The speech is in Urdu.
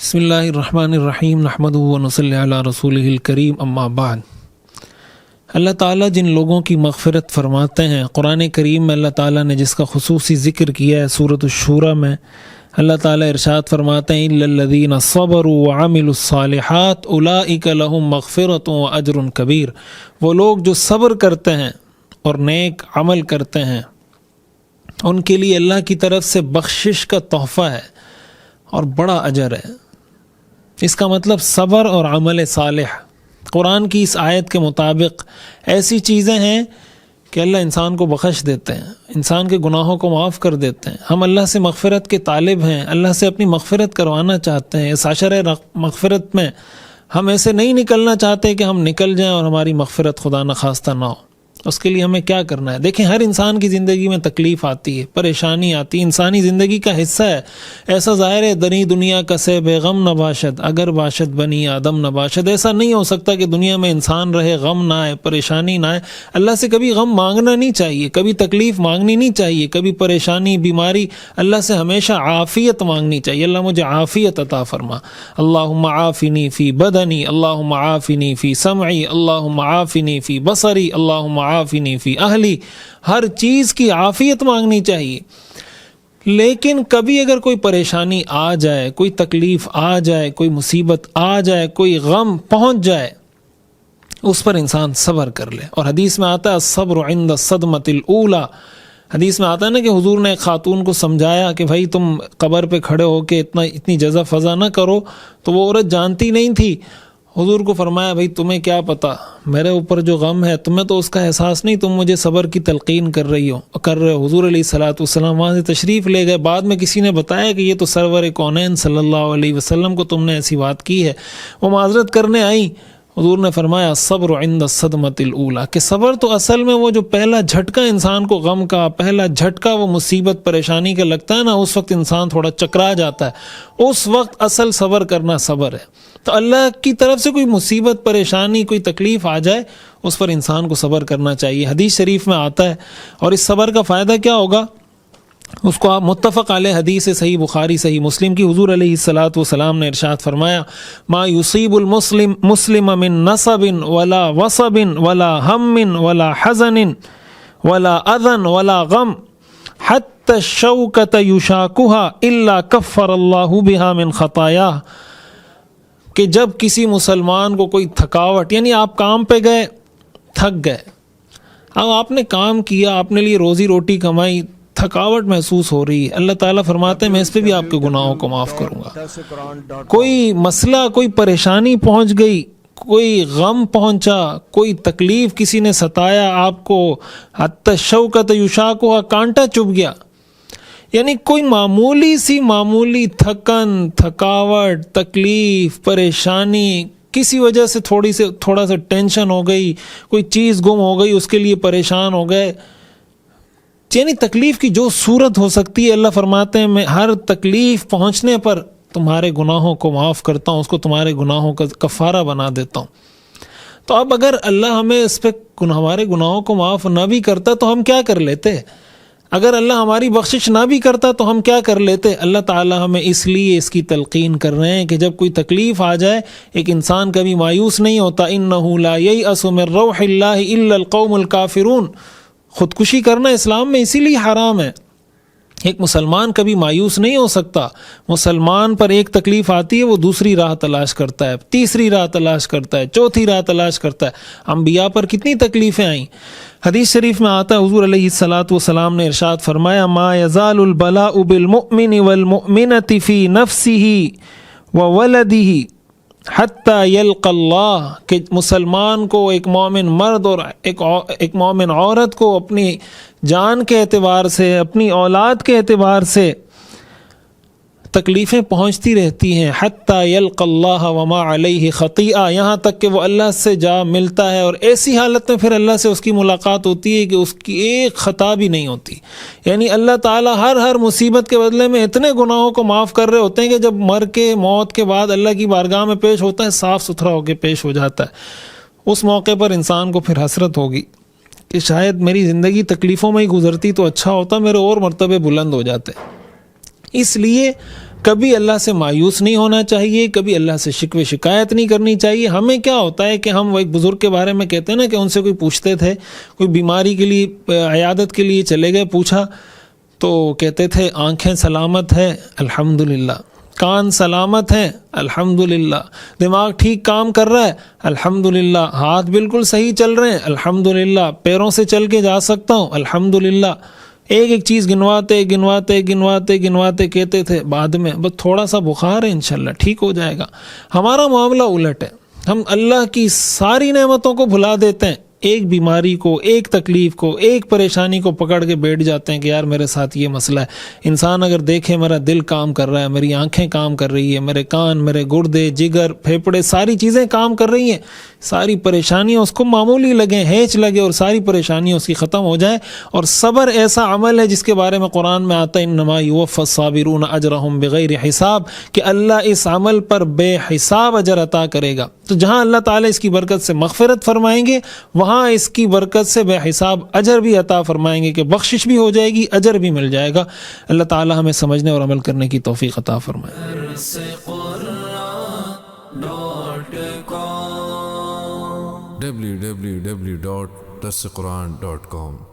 بسم اللہ الرحمن الرحیم نحمدہ و نصلی علی رسولہ الکریم اما بعد۔ اللہ تعالیٰ جن لوگوں کی مغفرت فرماتے ہیں، قرآن کریم میں اللہ تعالیٰ نے جس کا خصوصی ذکر کیا ہے سورۃ الشورى میں، اللہ تعالیٰ ارشاد فرماتے ہیں الا الذین صبروا وعملوا الصالحات اولئک لہم مغفرۃ واجر کبیر۔ وہ لوگ جو صبر کرتے ہیں اور نیک عمل کرتے ہیں ان کے لیے اللہ کی طرف سے بخشش کا تحفہ ہے اور بڑا اجر ہے۔ اس کا مطلب صبر اور عمل صالح قرآن کی اس آیت کے مطابق ایسی چیزیں ہیں کہ اللہ انسان کو بخش دیتے ہیں، انسان کے گناہوں کو معاف کر دیتے ہیں۔ ہم اللہ سے مغفرت کے طالب ہیں، اللہ سے اپنی مغفرت کروانا چاہتے ہیں۔ اس عشر مغفرت میں ہم ایسے نہیں نکلنا چاہتے کہ ہم نکل جائیں اور ہماری مغفرت خدا نخواستہ نہ ہو۔ اس کے لیے ہمیں کیا کرنا ہے؟ دیکھیں، ہر انسان کی زندگی میں تکلیف آتی ہے، پریشانی آتی ہے، انسانی زندگی کا حصہ ہے۔ ایسا ظاہر ہے دنی دنیا کا سے بے غم نہ باشد اگر باشد بنی آدم نہ باشد۔ ایسا نہیں ہو سکتا کہ دنیا میں انسان رہے، غم نہ آئے، پریشانی نہ آئے۔ اللہ سے کبھی غم مانگنا نہیں چاہیے، کبھی تکلیف مانگنی نہیں چاہیے، کبھی پریشانی بیماری۔ اللہ سے ہمیشہ عافیت مانگنی چاہیے، اللہ مجھے عافیت عطا فرما۔ اللہم عافنی فی بدنی، اللہم عافنی فی سمعی، اللہم عافنی فی بصری، اللہم عافنی فی اہلی۔ ہر چیز کی عافیت مانگنی چاہیے۔ لیکن کبھی اگر کوئی پریشانی آ جائے، کوئی تکلیف آ جائے، کوئی مصیبت آ جائے، کوئی غم پہنچ جائے، اس پر انسان صبر کر لے۔ اور حدیث میں آتا ہے الصبر عند الصدمۃ الاولی۔ حدیث میں آتا ہے نا کہ حضور نے ایک خاتون کو سمجھایا کہ بھائی تم قبر پہ کھڑے ہو کے اتنی جزا فضا نہ کرو، تو وہ عورت جانتی نہیں تھی۔ حضور کو فرمایا بھائی تمہیں کیا پتہ، میرے اوپر جو غم ہے تمہیں تو اس کا احساس نہیں، تم مجھے صبر کی تلقین کر رہے ہو۔ حضور علیہ الصلوۃ والسلام وہاں سے تشریف لے گئے۔ بعد میں کسی نے بتایا کہ یہ تو سرور کونین صلی اللہ علیہ وسلم کو تم نے ایسی بات کی ہے۔ وہ معذرت کرنے آئی۔ حضور نے فرمایا صبر عند الصدمۃ الاولی، کہ صبر تو اصل میں وہ جو پہلا جھٹکا انسان کو غم کا، پہلا جھٹکا وہ مصیبت پریشانی کا لگتا ہے نا، اس وقت انسان تھوڑا چکرا جاتا ہے، اس وقت اصل صبر کرنا صبر ہے۔ تو اللہ کی طرف سے کوئی مصیبت پریشانی کوئی تکلیف آ جائے اس پر انسان کو صبر کرنا چاہیے۔ حدیث شریف میں آتا ہے، اور اس صبر کا فائدہ کیا ہوگا اس کو آپ متفق علیہ حدیث صحیح بخاری صحیح مسلم کی، حضور علیہ الصلوۃ والسلام نے ارشاد فرمایا ما یصیب المسلم من نصب ولا وصب ولا ہم ولا حزن ولا اذن ولا غم حتى الشوکۃ یشاکها الا کفر اللہ بها من خطایاہ، کہ جب کسی مسلمان کو کوئی تھکاوٹ، یعنی آپ کام پہ گئے تھک گئے، اب آپ نے کام کیا، آپ نے لیے روزی روٹی کمائی، تھکاوٹ محسوس ہو رہی ہے، اللہ تعالیٰ فرماتے ہیں میں اس پہ بھی آپ کے گناہوں کو معاف کروں گا۔ کوئی مسئلہ کوئی پریشانی پہنچ گئی، کوئی غم پہنچا، کوئی تکلیف کسی نے ستایا آپ کو، حتی الشوکۃ یشاکها، کانٹا چبھ گیا، یعنی کوئی معمولی تھکن، تھکاوٹ، تکلیف، پریشانی، کسی وجہ سے تھوڑا سا ٹینشن ہو گئی، کوئی چیز گم ہو گئی، اس کے لیے پریشان ہو گئے، یعنی تکلیف کی جو صورت ہو سکتی ہے، اللہ فرماتے ہیں میں ہر تکلیف پہنچنے پر تمہارے گناہوں کو معاف کرتا ہوں، اس کو تمہارے گناہوں کا کفارہ بنا دیتا ہوں۔ تو اب اگر اللہ ہمیں اس پہ ہمارے گناہوں کو معاف نہ بھی کرتا تو ہم کیا کر لیتے؟ اگر اللہ ہماری بخشش نہ بھی کرتا تو ہم کیا کر لیتے؟ اللہ تعالیٰ ہمیں اس لیے اس کی تلقین کر رہے ہیں کہ جب کوئی تکلیف آ جائے ایک انسان کبھی مایوس نہیں ہوتا۔ انہ لا ییأس من روح اللہ الا القوم الکافرون۔ خودکشی کرنا اسلام میں اسی لیے حرام ہے۔ ایک مسلمان کبھی مایوس نہیں ہو سکتا۔ مسلمان پر ایک تکلیف آتی ہے وہ دوسری راہ تلاش کرتا ہے، تیسری راہ تلاش کرتا ہے، چوتھی راہ تلاش کرتا ہے۔ انبیاء پر کتنی تکلیفیں آئیں۔ حدیث شریف میں آتا ہے حضور علیہ الصلوۃ والسلام نے ارشاد فرمایا ما یزال البلاء بالمؤمن والمؤمنۃ فی نفسہ وولدہ حتی یلقى اللہ، کہ مسلمان کو، ایک مومن مرد اور ایک مومن عورت کو اپنی جان کے اعتبار سے، اپنی اولاد کے اعتبار سے تکلیفیں پہنچتی رہتی ہیں، حتی یلقى اللہ وما علیہ خطیئہ، یہاں تک کہ وہ اللہ سے جا ملتا ہے اور ایسی حالت میں پھر اللہ سے اس کی ملاقات ہوتی ہے کہ اس کی ایک خطا بھی نہیں ہوتی۔ یعنی اللہ تعالیٰ ہر مصیبت کے بدلے میں اتنے گناہوں کو معاف کر رہے ہوتے ہیں کہ جب مر کے موت کے بعد اللہ کی بارگاہ میں پیش ہوتا ہے صاف ستھرا ہو کے پیش ہو جاتا ہے۔ اس موقع پر انسان کو پھر حسرت ہوگی کہ شاید میری زندگی تکلیفوں میں ہی گزرتی تو اچھا ہوتا، میرے اور مرتبے بلند ہو جاتے۔ اس لیے کبھی اللہ سے مایوس نہیں ہونا چاہیے، کبھی اللہ سے شکوے شکایت نہیں کرنی چاہیے۔ ہمیں کیا ہوتا ہے کہ ہم وہ ایک بزرگ کے بارے میں کہتے ہیں نا کہ ان سے کوئی پوچھتے تھے، کوئی بیماری کے لیے عیادت کے لیے چلے گئے، پوچھا تو کہتے تھے آنکھیں سلامت ہے الحمدللہ، کان سلامت ہیں الحمدللہ، دماغ ٹھیک کام کر رہا ہے الحمدللہ، ہاتھ بالکل صحیح چل رہے ہیں الحمدللہ، پیروں سے چل کے جا سکتا ہوں الحمدللہ۔ ایک ایک چیز گنواتے کہتے تھے، بعد میں بس تھوڑا سا بخار ہے انشاءاللہ ٹھیک ہو جائے گا۔ ہمارا معاملہ الٹ ہے، ہم اللہ کی ساری نعمتوں کو بھلا دیتے ہیں، ایک بیماری کو، ایک تکلیف کو، ایک پریشانی کو پکڑ کے بیٹھ جاتے ہیں کہ یار میرے ساتھ یہ مسئلہ ہے۔ انسان اگر دیکھے میرا دل کام کر رہا ہے، میری آنکھیں کام کر رہی ہے، میرے کان، میرے گردے، جگر، پھیپھڑے، ساری چیزیں کام کر رہی ہیں، ساری پریشانیاں اس کو معمولی لگیں، ہینچ لگے اور ساری پریشانیاں اس کی ختم ہو جائیں۔ اور صبر ایسا عمل ہے جس کے بارے میں قرآن میں آتا ہے انما یوفی الصابرون اجرہم بغیر حساب، کہ اللہ اس عمل پر بے حساب اجر عطا کرے گا۔ تو جہاں اللہ تعالیٰ اس کی برکت سے مغفرت فرمائیں گے، وہاں اس کی برکت سے بے حساب اجر بھی عطا فرمائیں گے کہ بخشش بھی ہو جائے گی، اجر بھی مل جائے گا۔ اللہ تعالیٰ ہمیں سمجھنے اور عمل کرنے کی توفیق عطا فرمائے۔ www.darsequran.com